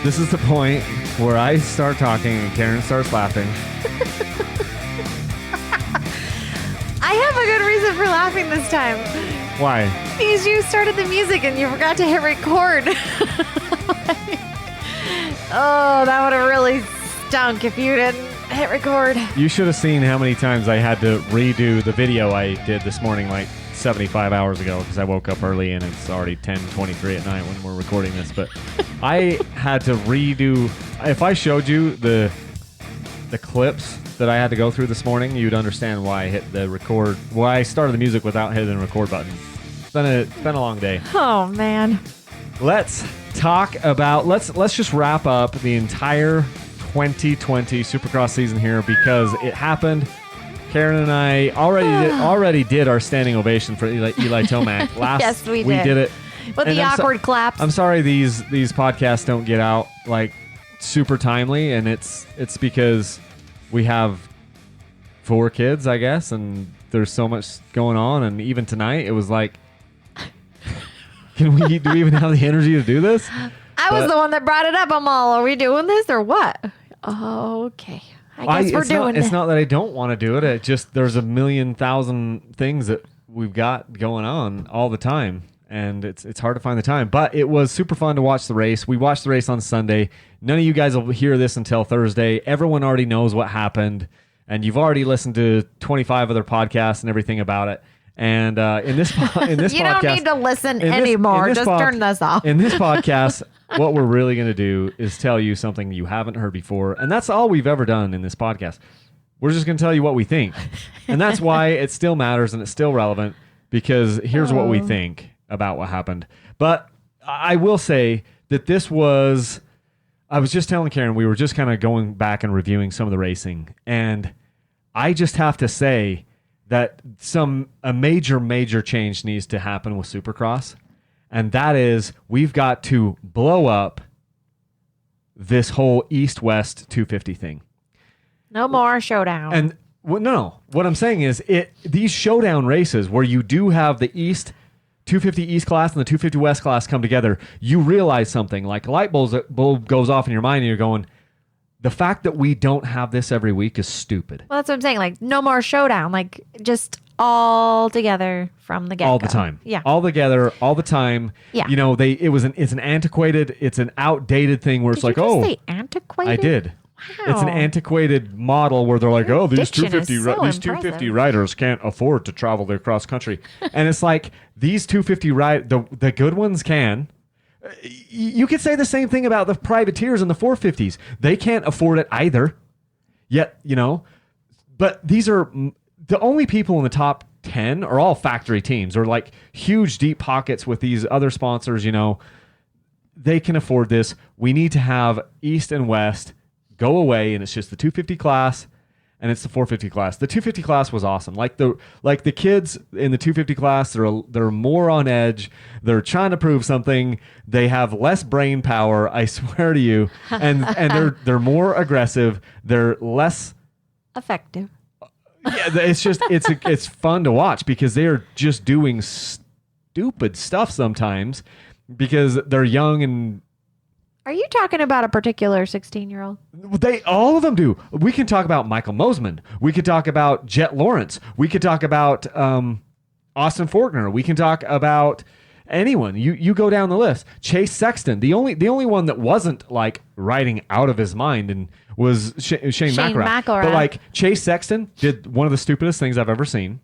This is the point where I start talking and Karen starts laughing. I have a good reason for laughing this time. Why? Because you started the music and you forgot to hit record. Oh, that would have really stunk if you didn't hit record. You should have seen how many times I had to redo the video I did this morning, like 75 hours ago, because I woke up early and it's already 10:23 at night when we're recording this. But I had to redo. If I showed you the clips that I had to go through this morning, you'd understand why I hit the record. Why I started the music without hitting the record button. It's been a long day. Oh man. Let's talk about. Let's just wrap up the entire 2020 Supercross season here because it happened. Karen and I already did our standing ovation for Eli Tomac. Yes, we did. Did it. With the awkward claps. I'm sorry these podcasts don't get out like super timely, and it's because we have 4 kids, I guess, and there's so much going on. And even tonight, it was like, do we even have the energy to do this? I was the one that brought it up. I'm all, are we doing this or what? Okay. I guess we're doing it. It's not that I don't want to do it. It just there's a million thousand things that we've got going on all the time, and it's hard to find the time. But it was super fun to watch the race. We watched the race on Sunday. None of you guys will hear this until Thursday. Everyone already knows what happened, and you've already listened to 25 other podcasts and everything about it. And in this you podcast, you don't need to listen anymore. Just turn this off. In this podcast, what we're really going to do is tell you something you haven't heard before. And that's all we've ever done in this podcast. We're just going to tell you what we think. And that's why it still matters and it's still relevant, because here's what we think about what happened. But I will say that I was just telling Karen, we were just kind of going back and reviewing some of the racing. And I just have to say that a major change needs to happen with Supercross. And that is, we've got to blow up this whole East-West 250 thing. No more showdown. And no. What I'm saying is, these showdown races where you do have the 250 East class and the 250 West class come together, you realize something. Like a light bulb goes off in your mind and you're going, the fact that we don't have this every week is stupid. Well, that's what I'm saying. Like, no more showdown. Like, just all together from the get-go. All the time. Yeah. All together, all the time. Yeah. You know, it's an outdated thing where it's like, say antiquated? I did. Wow. It's an antiquated model where they're like, Your these diction is 250 so these impressive. 250 riders can't afford to travel their cross country. And it's like, these 250 the good ones can. You could say the same thing about the privateers and the 450s. They can't afford it either. Yet, but these are the only people in the top 10 are all factory teams or like huge deep pockets with these other sponsors. They can afford this. We need to have East and West go away, and it's just the 250 class and it's the 450 class. The 250 class was awesome. Like the kids in the 250 class, they're more on edge. They're trying to prove something. They have less brain power, I swear to you. And they're more aggressive. They're less effective. Yeah, it's fun to watch because they're just doing stupid stuff sometimes because they're young and. Are you talking about a particular 16-year-old? All of them do. We can talk about Michael Mosman. We could talk about Jet Lawrence. We could talk about Austin Faulkner. We can talk about anyone. You go down the list. Chase Sexton. The only one that wasn't like riding out of his mind and was Shane McElrath. But like Chase Sexton did one of the stupidest things I've ever seen.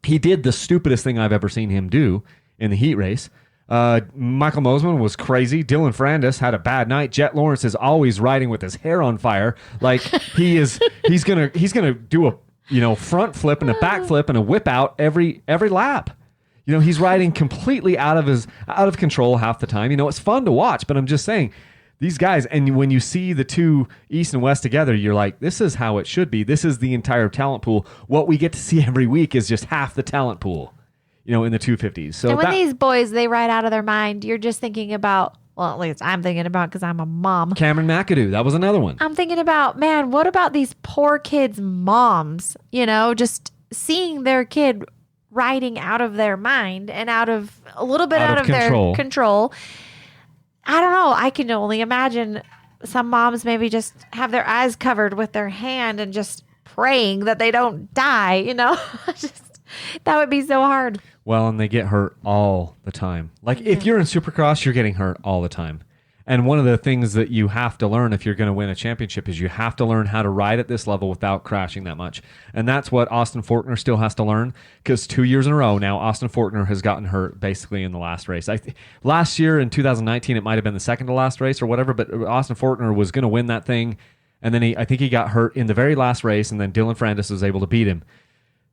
He did the stupidest thing I've ever seen him do in the heat race. Michael Mosman was crazy. Dylan Ferrandis had a bad night. Jet Lawrence is always riding with his hair on fire. Like he's gonna do a front flip and a back flip and a whip out every lap. He's riding completely out of control half the time. It's fun to watch, but I'm just saying these guys, and when you see the two East and West together, you're like, this is how it should be. This is the entire talent pool. What we get to see every week is just half the talent pool. In the 250s. So and when these boys, they ride out of their mind, you're just thinking about, well, at least I'm thinking about because I'm a mom. Cameron McAdoo, that was another one. I'm thinking about, man, what about these poor kids' moms? Just seeing their kid riding out of their mind and out of their control. I don't know. I can only imagine some moms maybe just have their eyes covered with their hand and just praying that they don't die, just that would be so hard. Well, and they get hurt all the time. Like if you're in supercross, you're getting hurt all the time. And one of the things that you have to learn if you're going to win a championship is you have to learn how to ride at this level without crashing that much. And that's what Austin Forkner still has to learn, because 2 years in a row now, Austin Forkner has gotten hurt basically in the last race. Last year in 2019, it might have been the second to last race or whatever, but Austin Forkner was going to win that thing. And then I think he got hurt in the very last race, and then Dylan Ferrandis was able to beat him.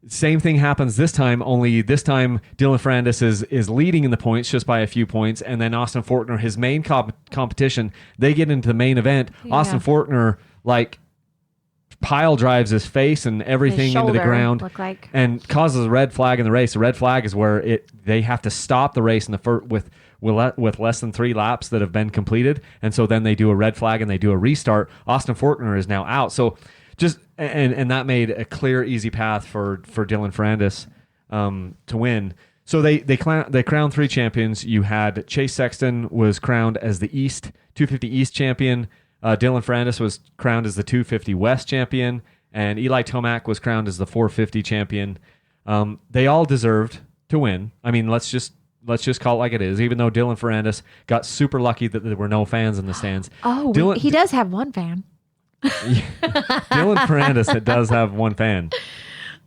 Same thing happens this time, only this time Dylan Ferrandis is leading in the points just by a few points, and then Austin Forkner, his main competition, they get into the main event. Yeah. Austin Forkner, pile drives his face and everything into the ground and causes a red flag in the race. The red flag is where they have to stop the race in the with less than 3 laps that have been completed, and so then they do a red flag and they do a restart. Austin Forkner is now out. So just and that made a clear, easy path for Dylan Ferrandis to win. So they crowned 3 champions. You had Chase Sexton was crowned as the 250 East champion. Dylan Ferrandis was crowned as the 250 West champion, and Eli Tomac was crowned as the 450 champion. They all deserved to win. I mean, let's just call it like it is. Even though Dylan Ferrandis got super lucky that there were no fans in the stands. Oh, he does have one fan. Dylan Ferrandis does have one fan,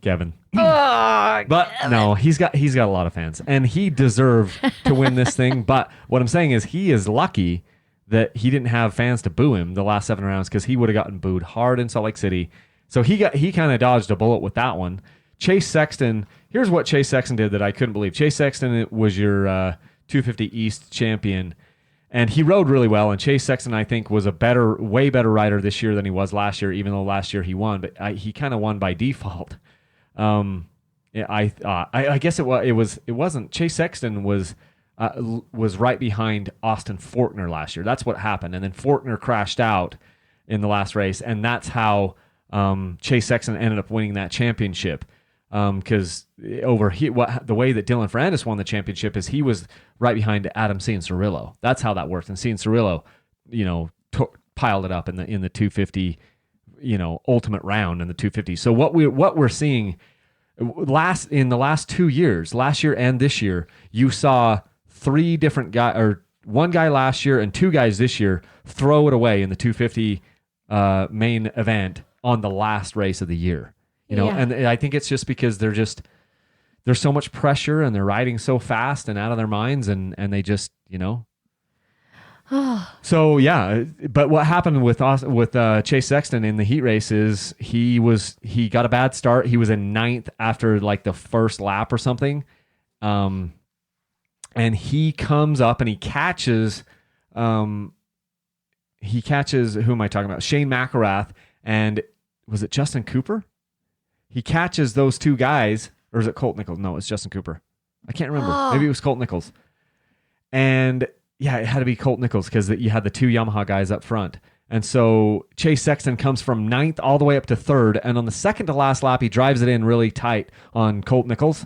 Kevin. But no, he's got a lot of fans, and he deserved to win this thing. But what I'm saying is he is lucky that he didn't have fans to boo him the last 7 rounds, because he would have gotten booed hard in Salt Lake City. So he kind of dodged a bullet with that one. Chase Sexton, here's what Chase Sexton did that I couldn't believe. Chase Sexton was your 250 East champion, and he rode really well. And Chase Sexton, I think, was a way better rider this year than he was last year, even though last year he won. But he kind of won by default. I guess it wasn't. Chase Sexton was right behind Austin Forkner last year. That's what happened. And then Forkner crashed out in the last race, and that's how Chase Sexton ended up winning that championship. Because the way that Dylan Ferrandis won the championship is he was right behind Adam Cianciarulo. That's how that worked. And Cianciarulo, piled it up in the 250, ultimate round in the 250. So what we're seeing in the last 2 years, last year and this year, you saw 3 different guys, or 1 guy last year and 2 guys this year, throw it away in the 250 main event on the last race of the year. And I think it's just because there's so much pressure and they're riding so fast and out of their minds, and they just, So yeah, but what happened with Chase Sexton in the heat race is he got a bad start. He was in 9th after the first lap or something, and he comes up and he catches who am I talking about? Shane McElrath, and was it Justin Cooper? He catches those 2 guys, or is it Colt Nichols? No, it's Justin Cooper. I can't remember. Maybe it was Colt Nichols. And yeah, it had to be Colt Nichols because you had the 2 Yamaha guys up front. And so Chase Sexton comes from 9th all the way up to 3rd. And on the second to last lap, he drives it in really tight on Colt Nichols.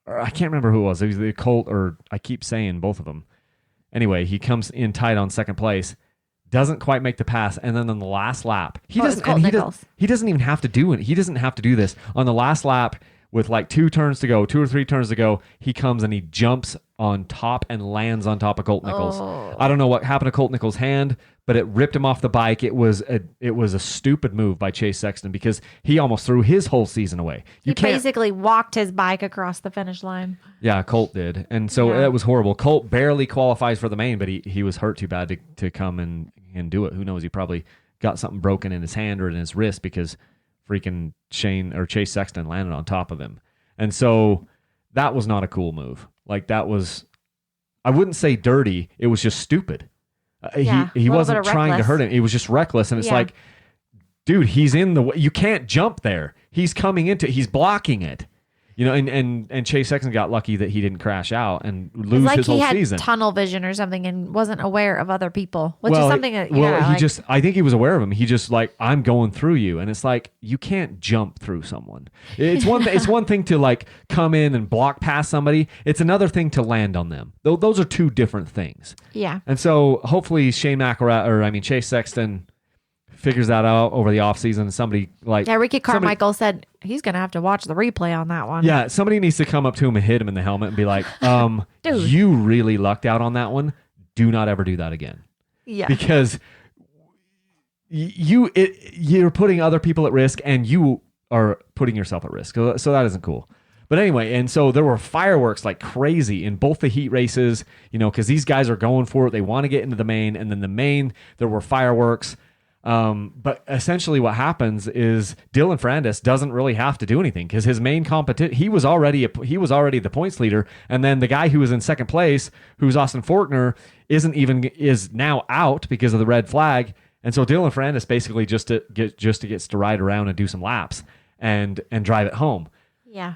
Or I can't remember who it was. It was the Colt, or I keep saying both of them. Anyway, he comes in tight on second place. Doesn't quite make the pass, and then on the last lap, he doesn't even have to do it. He doesn't have to do this on the last lap with 2 turns to go, 2 or 3 turns to go. He comes and he jumps on top and lands on top of Colt Nichols. I don't know what happened to Colt Nichols' hand, but it ripped him off the bike. It was a stupid move by Chase Sexton because he almost threw his whole season away. He basically walked his bike across the finish line. Yeah, Colt did, and so that was horrible. Colt barely qualifies for the main, but he was hurt too bad to come and do it. Who knows? He probably got something broken in his hand or in his wrist because freaking Chase Sexton landed on top of him. And so that was not a cool move. That was, I wouldn't say dirty. It was just stupid. He wasn't trying to hurt him. It was just reckless. And it's dude, he's in the way. You can't jump there. He's coming into it. He's blocking it. and Chase Sexton got lucky that he didn't crash out and It's lose like his he whole had season. tunnel vision or something and wasn't aware of other people, which is something that I think he was aware of him. He just like, I'm going through you, and it's like you can't jump through someone. It's one thing to like come in and block past somebody. It's another thing to land on them. Those are two different things. Yeah. And so hopefully Chase Sexton figures that out over the offseason. Somebody like Ricky Carmichael said he's gonna have to watch the replay on that one. Yeah, somebody needs to come up to him and hit him in the helmet and be like, Dude. you really lucked out on that one. Do not ever do that again. Yeah. Because you're putting other people at risk and you are putting yourself at risk. So that isn't cool. But anyway, and so there were fireworks like crazy in both the heat races, because these guys are going for it. They want to get into the main, and then the main, there were fireworks. But essentially what happens is Dylan Ferrandis doesn't really have to do anything because his main competition, he was already the points leader. And then the guy who was in second place, who's Austin Faulkner, is now out because of the red flag. And so Dylan Ferrandis basically just gets to ride around and do some laps and drive it home. Yeah.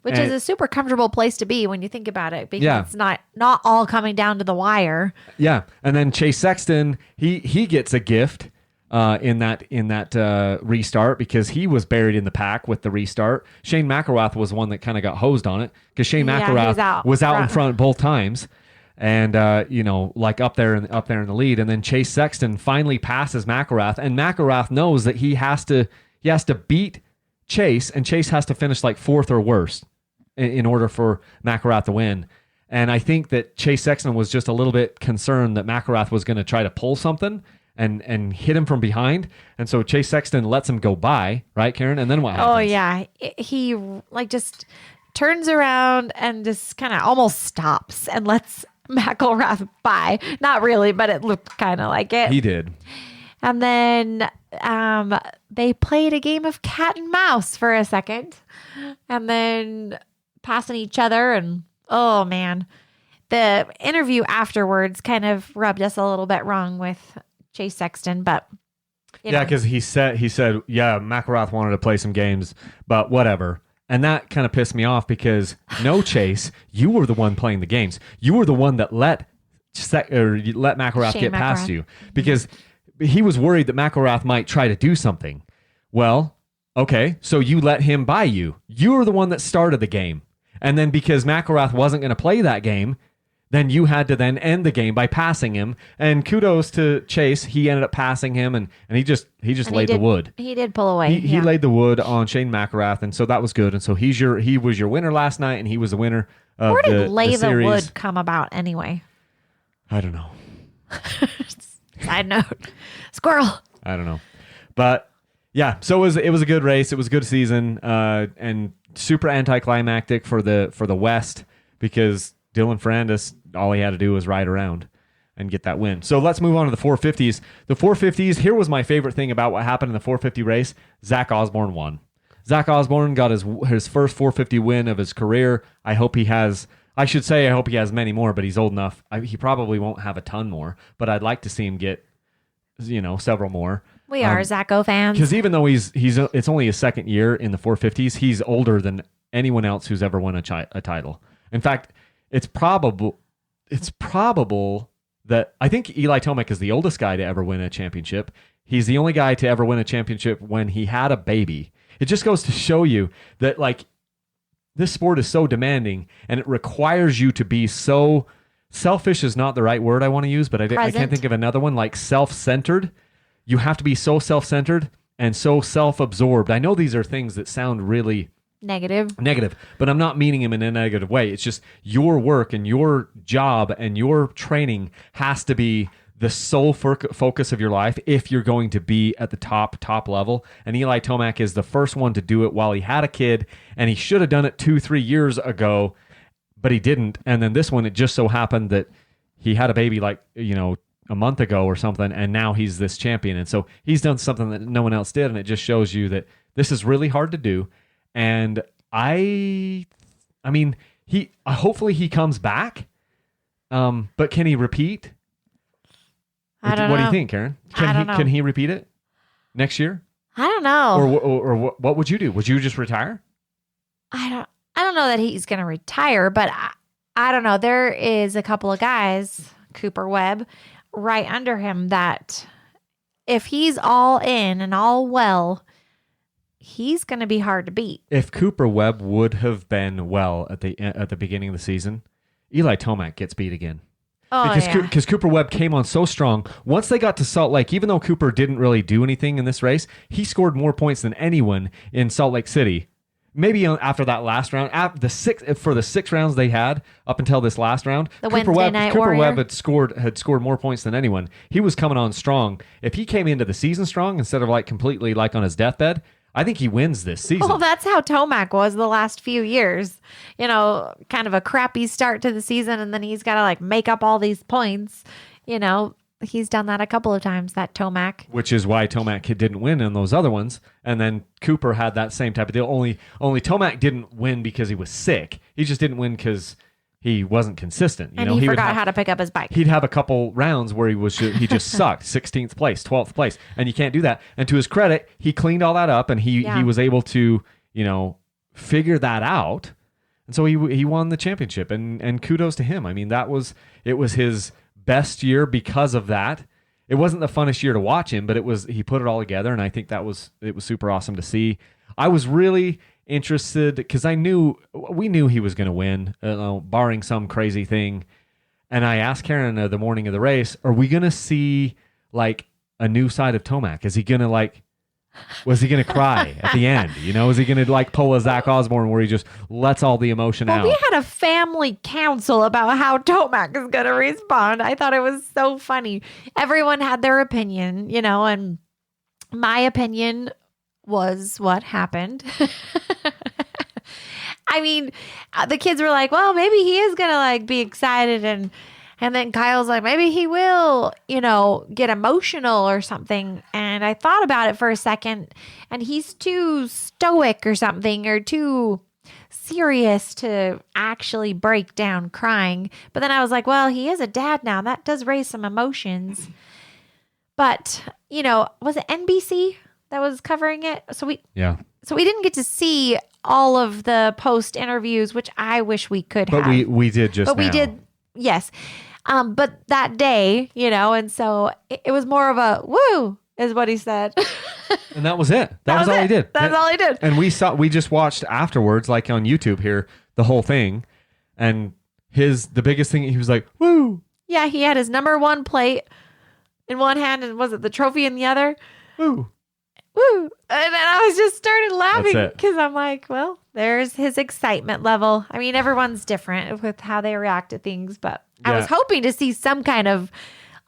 Which is a super comfortable place to be when you think about it, because it's not all coming down to the wire. Yeah. And then Chase Sexton, he gets a gift in that restart because he was buried in the pack with the restart. Shane McElrath was one that kind of got hosed on it because Shane McElrath was out in front both times, and like up there in the lead. And then Chase Sexton finally passes McElrath, and McElrath knows that he has to beat Chase, and Chase has to finish like fourth or worse in order for McElrath to win. And I think that Chase Sexton was just a little bit concerned that McElrath was going to try to pull something and hit him from behind. And so Chase Sexton lets him go by, right, Karen? And then what happens? Oh, yeah. He like just turns around and just kind of almost stops and lets McElrath by. Not really, but it looked kind of like it. He did. And then they played a game of cat and mouse for a second, and then passing each other. And oh, man, the interview afterwards kind of rubbed us a little bit wrong with Chase Sexton, but because he said, McElrath wanted to play some games, but whatever. And that kind of pissed me off because no, Chase, you were the one playing the games. You were the one that let McElrath get past you because he was worried that McElrath might try to do something. Well, okay, so you let him by you. You were the one that started the game. And then because McElrath wasn't going to play that game, then you had to then end the game by passing him. And kudos to Chase. He ended up passing him, and he just laid the wood. He did pull away. He laid the wood on Shane McElrath, and so that was good. And so he was your winner last night, and he was the winner of Where did lay the series. wood come about anyway? I don't know. Side note. Squirrel. I don't know. But yeah, so it was a good race. It was a good season, and super anticlimactic for the West because Dylan Ferrandis, all he had to do was ride around and get that win. So let's move on to the 450s. The 450s, here was my favorite thing about what happened in the 450 race. Zach Osborne won. Zach Osborne got his first 450 win of his career. I hope he has many more, but he's old enough. He probably won't have a ton more, but I'd like to see him get, several more. We are Zacho fans. Because even though it's only his second year in the 450s, he's older than anyone else who's ever won a title. In fact, it's probable that I think Eli Tomac is the oldest guy to ever win a championship. He's the only guy to ever win a championship when he had a baby. It just goes to show you that this sport is so demanding and it requires you to be so selfish is not the right word I want to use, but I can't think of another one, like self-centered. You have to be so self-centered and so self-absorbed. I know these are things that sound really negative, but I'm not meaning them in a negative way. It's just your work and your job and your training has to be the sole focus of your life if you're going to be at the top level. And Eli Tomac is the first one to do it while he had a kid, and he should have done it 2-3 years ago, but he didn't. And then this one, it just so happened that he had a baby a month ago or something, and now he's this champion. And so he's done something that no one else did, and it just shows you that this is really hard to do. And I mean, hopefully he comes back, but can he repeat? I don't know. What do you think, Karen? Can he repeat it next year? I don't know. Or what would you do? Would you just retire? I I don't know that he's going to retire, but I don't know. There is a couple of guys, Cooper Webb, right under him that if he's all in and all well, he's going to be hard to beat. If Cooper Webb would have been well at the beginning of the season, Eli Tomac gets beat again. Oh, because Cooper Webb came on so strong. Once they got to Salt Lake, even though Cooper didn't really do anything in this race, he scored more points than anyone in Salt Lake City. Maybe after that last round, for the 6 rounds they had up until this last round, Cooper Webb had scored more points than anyone. He was coming on strong. If he came into the season strong instead of like completely like on his deathbed, I think he wins this season. Well, that's how Tomac was the last few years. You know, kind of a crappy start to the season, and then he's got to like make up all these points. You know, he's done that a couple of times, that Tomac. Which is why Tomac didn't win in those other ones. And then Cooper had that same type of deal. Only Tomac didn't win because he was sick. He just didn't win because he wasn't consistent. He forgot how to pick up his bike. He'd have a couple rounds where he just sucked. 16th place, 12th place. And you can't do that. And to his credit, he cleaned all that up and he was able to, figure that out. And so he won the championship and kudos to him. I mean, it was his best year because of that. It wasn't the funnest year to watch him, but he put it all together, and I think it was super awesome to see. I was really interested because we knew he was going to win, barring some crazy thing. And I asked Karen the morning of the race, "Are we going to see like a new side of Tomac? Is he going to was he going to cry at the end? Is he going to like pull a Zach Osborne where he just lets all the emotion out?" We had a family council about how Tomac is going to respond. I thought it was so funny. Everyone had their opinion, and my opinion was what happened. I mean, the kids were like, well, maybe he is going to like be excited. And then Kyle's like, maybe he will, get emotional or something. And I thought about it for a second, and he's too stoic or something, or too serious to actually break down crying. But then I was like, well, he is a dad now. That does raise some emotions. But, was it NBC that was covering it? So we didn't get to see all of the post interviews, which I wish we could have. But we did just But now. we did, yes. But that day, and so it was more of a woo, is what he said. And that was it. That was all he did. That's all he did. And we just watched afterwards, like on YouTube here, the whole thing. And the biggest thing, he was like, woo. Yeah, he had his number 1 plate in one hand, and was it the trophy in the other? Woo. Woo. And then I was just started laughing That's it. because I'm like, well, there's his excitement level. I mean, everyone's different with how they react to things, but I was hoping to see some kind of,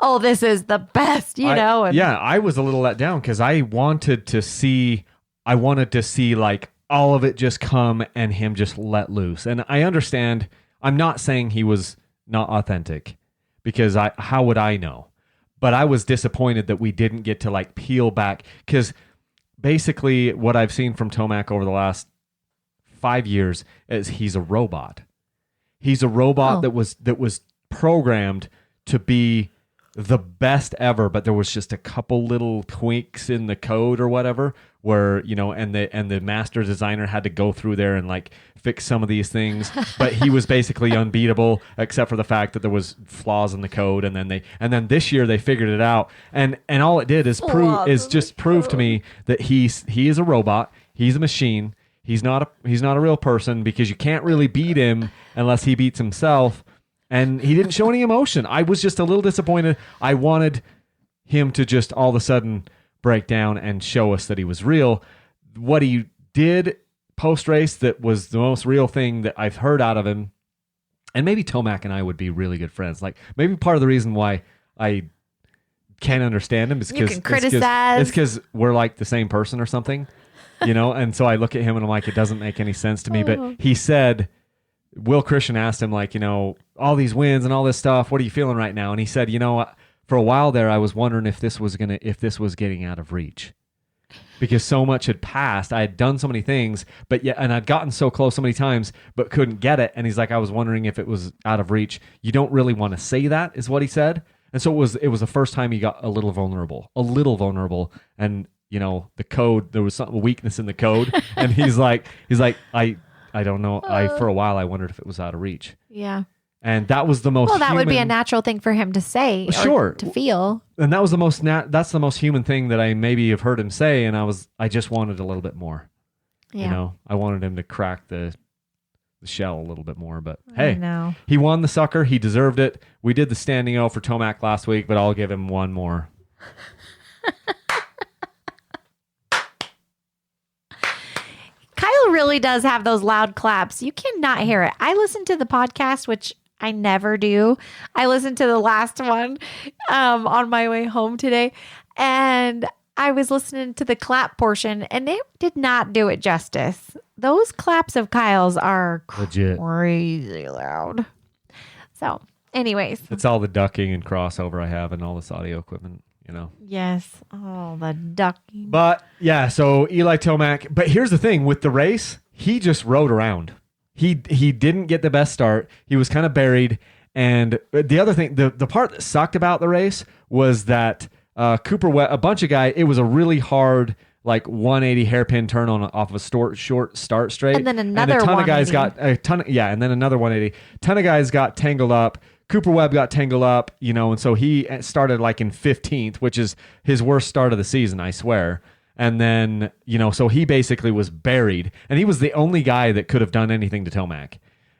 oh, this is the best, And I was a little let down because I wanted to see like all of it just come and him just let loose. And I understand, I'm not saying he was not authentic because how would I know? But I was disappointed that we didn't get to like peel back, because basically what I've seen from Tomac over the last 5 years is he's a robot. He's a robot that was programmed to be the best ever, but there was just a couple little tweaks in the code or whatever where, and the master designer had to go through there and like fix some of these things, but he was basically unbeatable except for the fact that there was flaws in the code. And then this year they figured it out. And all it did is prove to me that he is a robot. He's a machine. He's not a real person, because you can't really beat him unless he beats himself. And he didn't show any emotion. I was just a little disappointed. I wanted him to just all of a sudden break down and show us that he was real. What he did post-race that was the most real thing that I've heard out of him, and maybe Tomac and I would be really good friends. Like, maybe part of the reason why I can't understand him is because we're like the same person or something, And so I look at him and I'm like, it doesn't make any sense to me. But he said, Will Christian asked him, like, all these wins and all this stuff, what are you feeling right now? And he said, for a while there, I was wondering if this was getting out of reach, because so much had passed. I had done so many things, and I'd gotten so close so many times, but couldn't get it. And he's like, I was wondering if it was out of reach. You don't really want to say that, is what he said. And so it was the first time he got a little vulnerable. And the code, there was a weakness in the code. And he's like, I don't know. For a while I wondered if it was out of reach. Yeah. And that was the most Well, that would be a human- natural thing for him to say or Sure. to feel. And that was the most that's the most human thing that I maybe have heard him say, and I just wanted a little bit more. Yeah. You know, I wanted him to crack the shell a little bit more, but I hey, know. he won the sucker. He deserved it. We did the standing O for Tomac last week, but I'll give him one more. Kyle really does have those loud claps. You cannot hear it. I listened to the podcast, which I never do. I listened to the last one on my way home today, and I was listening to the clap portion, and it did not do it justice. Those claps of Kyle's are Legit. crazy loud. So, anyways. It's all the ducking and crossover I have and all this audio equipment, you know. Yes. Oh, the ducking. But yeah, so Eli Tomac. But here's the thing with the race, he just rode around. He didn't get the best start. He was kind of buried. And the other thing, the part that sucked about the race was that Cooper Webb, a bunch of guys, it was a really hard like 180 hairpin turn on off of a short start straight. And then another a ton of guys 180. and then another 180. Ton of guys got tangled up. Cooper Webb got tangled up, you know, and so he started like in 15th, which is his worst start of the season, I swear. And then, you know, so he basically was buried, and he was the only guy that could have done anything to Tomac.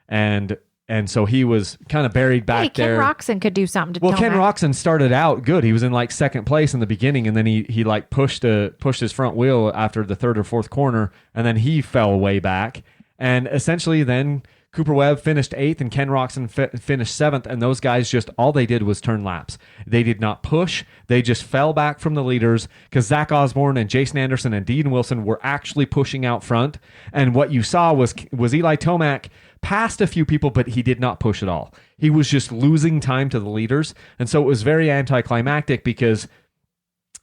And so he was kind of buried back Ken there. Roczen could do something to Well, Ken Tomac. Roczen started out good. He was in like second place in the beginning, and then he like pushed his front wheel after the third or fourth corner, and then he fell way back. And essentially then Cooper Webb finished 8th and Ken Roczen finished 7th, and those guys just, all they did was turn laps. They did not push. They just fell back from the leaders because Zach Osborne and Jason Anderson and Dean Wilson were actually pushing out front. And what you saw was Eli Tomac passed a few people, but he did not push at all. He was just losing time to the leaders. And so it was very anticlimactic because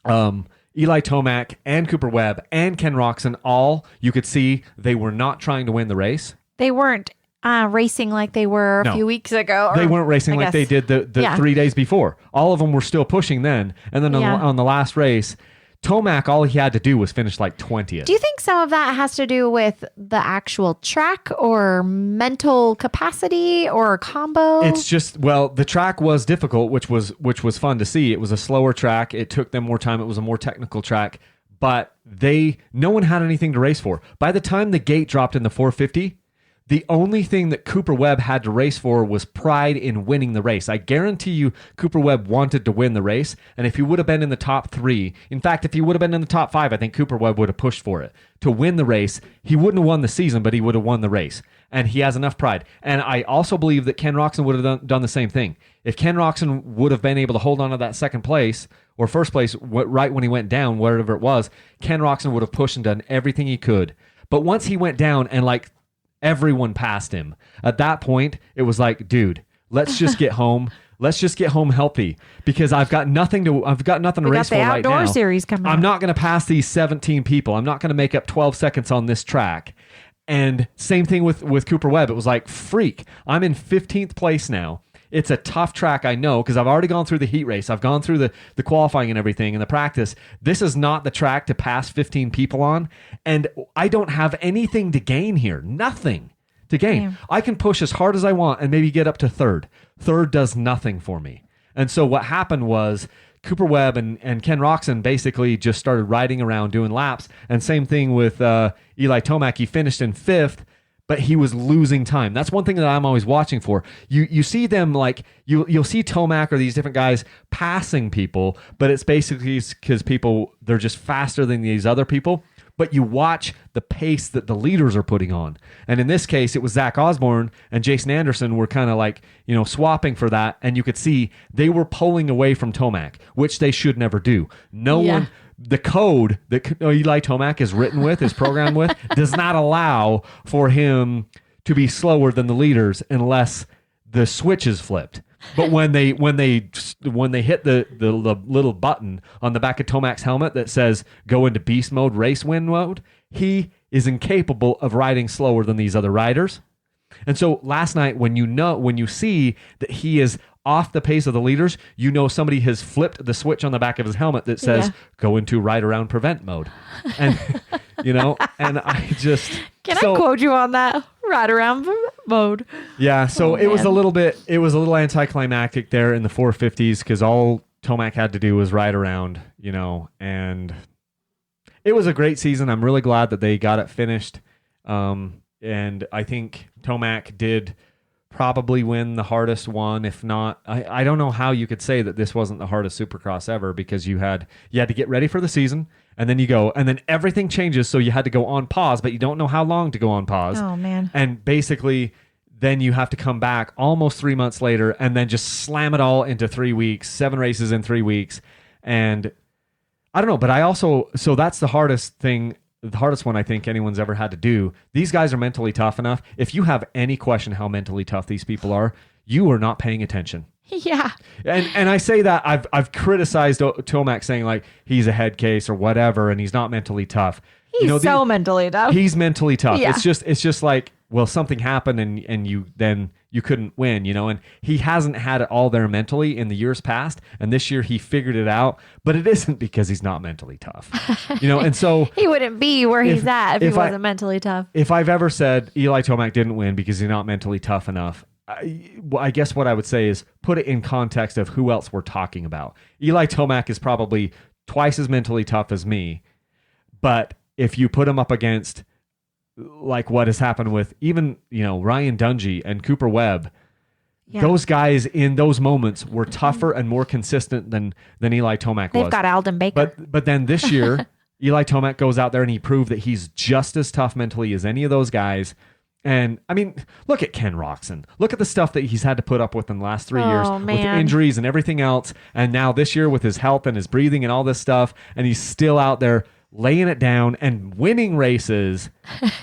Eli Tomac and Cooper Webb and Ken Roczen, all you could see they were not trying to win the race. They weren't racing like they were a few weeks ago. They weren't racing like they did the 3 days before. All of them were still pushing then. And then on the last race, Tomac, all he had to do was finish like 20th. Do you think some of that has to do with the actual track or mental capacity or combo? It's just, well, the track was difficult, which was fun to see. It was a slower track. It took them more time. It was a more technical track. But no one had anything to race for. By the time the gate dropped in the 450, the only thing that Cooper Webb had to race for was pride in winning the race. I guarantee you Cooper Webb wanted to win the race, and if he would have been in the top 3, in fact, if he would have been in the top 5, I think Cooper Webb would have pushed for it. To win the race, he wouldn't have won the season, but he would have won the race, and he has enough pride. And I also believe that Ken Roczen would have done the same thing. If Ken Roczen would have been able to hold on to that second place, or first place, right when he went down, wherever it was, Ken Roczen would have pushed and done everything he could. But once he went down and like everyone passed him. At that point, it was like, dude, let's just get home. Let's just get home healthy because I've got nothing to race for right now. We got the outdoor series coming I'm up. not going to pass these 17 people. I'm not going to make up 12 seconds on this track. And same thing with Cooper Webb. It was like, freak, I'm in 15th place now. It's a tough track, I know, because I've already gone through the heat race. I've gone through the qualifying and everything and the practice. This is not the track to pass 15 people on. And I don't have anything to gain here. Nothing to gain. Yeah. I can push as hard as I want and maybe get up to third. Third does nothing for me. And so what happened was Cooper Webb and Ken Roczen basically just started riding around doing laps. And same thing with Eli Tomac. He finished in 5th. But he was losing time. That's one thing that I'm always watching for. You see them like you'll see Tomac or these different guys passing people, but it's basically because they're just faster than these other people. But you watch the pace that the leaders are putting on. And in this case, it was Zach Osborne and Jason Anderson were kind of like, swapping for that. And you could see they were pulling away from Tomac, which they should never do. The code that Eli Tomac is written with, is programmed with, does not allow for him to be slower than the leaders unless the switch is flipped. But when they hit the little button on the back of Tomac's helmet that says go into beast mode, race win mode, he is incapable of riding slower than these other riders. And so last night, when you see that he is off the pace of the leaders, somebody has flipped the switch on the back of his helmet that says go into ride around prevent mode. And and I just Can I quote you on that? Ride around mode. Yeah, so Oh, it was a man. little anticlimactic there in the 450s because all Tomac had to do was ride around, and it was a great season. I'm really glad that they got it finished. And I think Tomac did probably win the hardest one. If not, I don't know how you could say that this wasn't the hardest supercross ever, because you had to get ready for the season, and then you go, and then everything changes. So you had to go on pause, but you don't know how long to go on pause. Oh, man. And basically then you have to come back almost 3 months later and then just slam it all into 3 weeks, 7 races in 3 weeks. And I don't know, but so that's the hardest thing. The hardest one I think anyone's ever had to do. These guys are mentally tough enough. If you have any question how mentally tough these people are, you are not paying attention. Yeah. And I say that I've criticized Tomac saying like he's a head case or whatever, and he's not mentally tough. He's mentally tough. He's mentally tough. Yeah. It's just like, well, something happened and you couldn't win, and he hasn't had it all there mentally in the years past, and this year he figured it out, but it isn't because he's not mentally tough. And so he wouldn't be where he's at if he wasn't mentally tough. If I've ever said Eli Tomac didn't win because he's not mentally tough enough, I guess what I would say is put it in context of who else we're talking about. Eli Tomac is probably twice as mentally tough as me, but if you put him up against like what has happened with even, Ryan Dungey and Cooper Webb, those guys in those moments were tougher and more consistent than Eli Tomac was. They've got Alden Baker. But then this year, Eli Tomac goes out there and he proved that he's just as tough mentally as any of those guys. And I mean, look at Ken Roxon. Look at the stuff that he's had to put up with in the last 3 years with injuries and everything else. And now this year with his health and his breathing and all this stuff, and he's still out there laying it down and winning races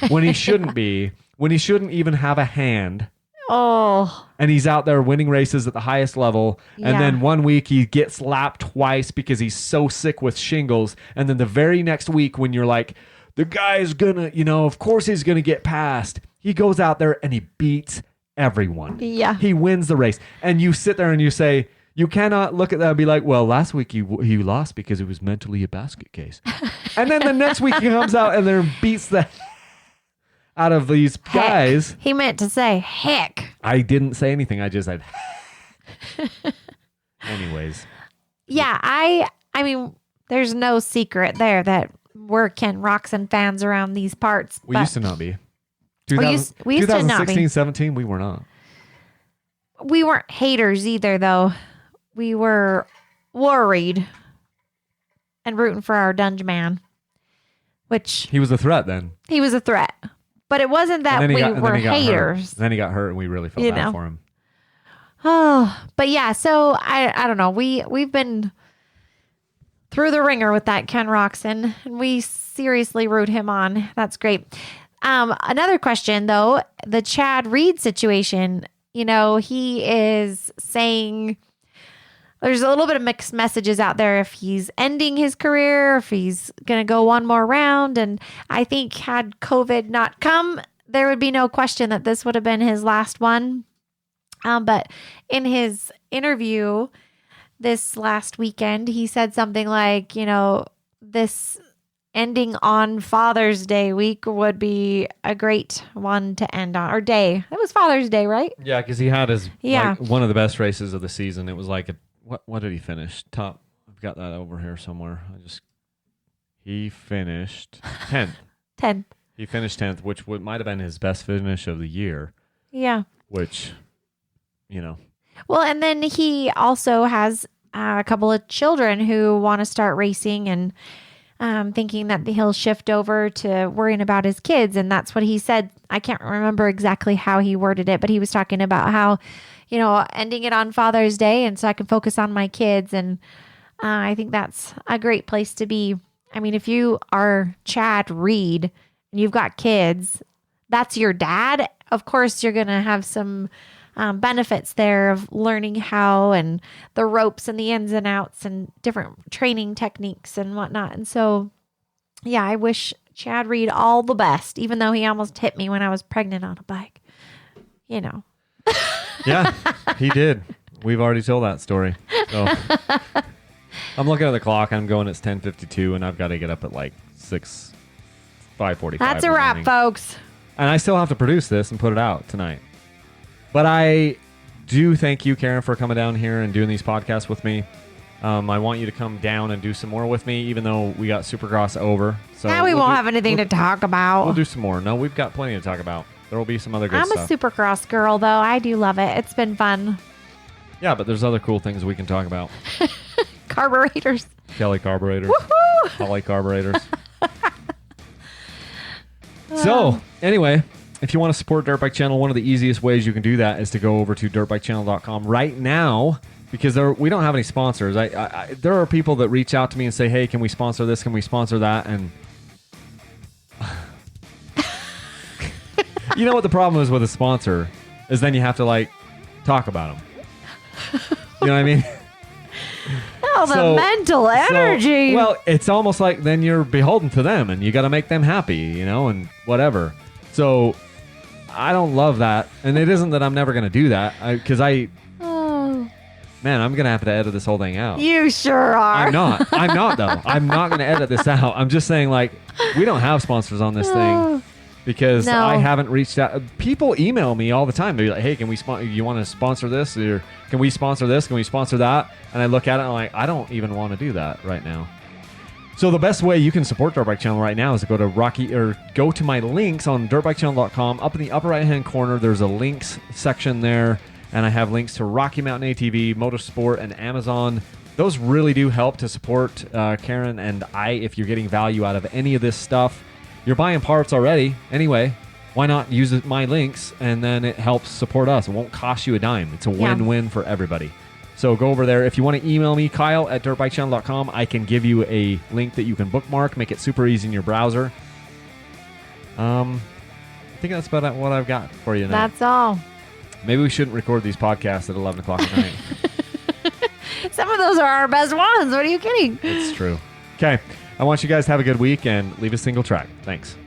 when he shouldn't be, when he shouldn't even have a hand. Oh. And he's out there winning races at the highest level. Yeah. And then one week he gets lapped twice because he's so sick with shingles. And then the very next week when you're like, the guy's gonna, of course he's gonna get past, he goes out there and he beats everyone. Yeah. He wins the race. And you sit there and you say, you cannot look at that and be like, well, last week he lost because it was mentally a basket case. And then the next week he comes out and then beats the out of these guys. He meant to say heck. I didn't say anything. I just said anyways. Yeah, I mean, there's no secret there that we're Ken Roxon fans around these parts. We used to not be. We used to not be. 2016, 17, we were not. We weren't haters either, though. We were worried and rooting for our Dunge man, which... He was a threat then. He was a threat. But it wasn't that we were haters. Then he got hurt and we really felt bad for him. Oh, but yeah, so I don't know. We've been through the ringer with that Ken Roxon, and we seriously root him on. That's great. Another question, though, the Chad Reed situation, he is saying there's a little bit of mixed messages out there if he's ending his career, if he's going to go one more round. And I think had COVID not come, there would be no question that this would have been his last one. But in his interview this last weekend, he said something like, this ending on Father's Day week would be a great one to end on, or day. It was Father's Day, right? Yeah, because he had his one of the best races of the season. It was like what did he finish? Top. I've got that over here somewhere. He finished 10th. 10th. He finished 10th, which might have been his best finish of the year. Yeah. Which, Well, and then he also has a couple of children who want to start racing and thinking that he'll shift over to worrying about his kids. And that's what he said. I can't remember exactly how he worded it, but he was talking about how, ending it on Father's Day and so I can focus on my kids. And I think that's a great place to be. I mean, if you are Chad Reed and you've got kids, that's your dad. Of course, you're going to have some benefits there of learning how and the ropes and the ins and outs and different training techniques and whatnot. And so, yeah, I wish Chad Reed all the best, even though he almost hit me when I was pregnant on a bike. Yeah, he did. We've already told that story. So I'm looking at the clock. I'm going, it's 10:52, and I've got to get up at like 5:45. That's a wrap, folks. And I still have to produce this and put it out tonight. But I do thank you, Karen, for coming down here and doing these podcasts with me. I want you to come down and do some more with me, even though we got Supercross over. So now we won't have anything to talk about. We'll do some more. No, we've got plenty to talk about. There will be some other good stuff. I'm a Supercross girl, though. I do love it. It's been fun. Yeah, but there's other cool things we can talk about. Carburetors. Kelly carburetors. Woohoo! Holly carburetors. So, anyway, if you want to support Dirt Bike Channel, one of the easiest ways you can do that is to go over to dirtbikechannel.com right now, because we don't have any sponsors. There are people that reach out to me and say, hey, can we sponsor this? Can we sponsor that? And you know what the problem is with a sponsor is then you have to, like, talk about them. You know what I mean? Oh, the mental energy. Well, it's almost like then you're beholden to them and you got to make them happy, you know, and whatever. So I don't love that. And it isn't that I'm never going to do that because man, I'm going to have to edit this whole thing out. You sure are. I'm not, though. I'm not going to edit this out. I'm just saying, like, we don't have sponsors on this thing because I haven't reached out. People email me all the time. They're like, hey, can we you want to sponsor this? Or can we sponsor this? Can we sponsor that? And I look at it and I'm like, I don't even want to do that right now. So the best way you can support Dirt Bike Channel right now is to go to go to my links on dirtbikechannel.com. Up in the upper right-hand corner, there's a links section there. And I have links to Rocky Mountain ATV, Motorsport, and Amazon. Those really do help to support Karen and I if you're getting value out of any of this stuff. You're buying parts already. Anyway, why not use my links and then it helps support us. It won't cost you a dime. It's a win-win for everybody. So go over there. If you want to email me, Kyle at dirtbikechannel.com, I can give you a link that you can bookmark, make it super easy in your browser. I think that's about what I've got for you now. That's all. Maybe we shouldn't record these podcasts at 11 o'clock at night. Some of those are our best ones. What are you kidding? It's true. Okay. I want you guys to have a good week and leave a single track. Thanks.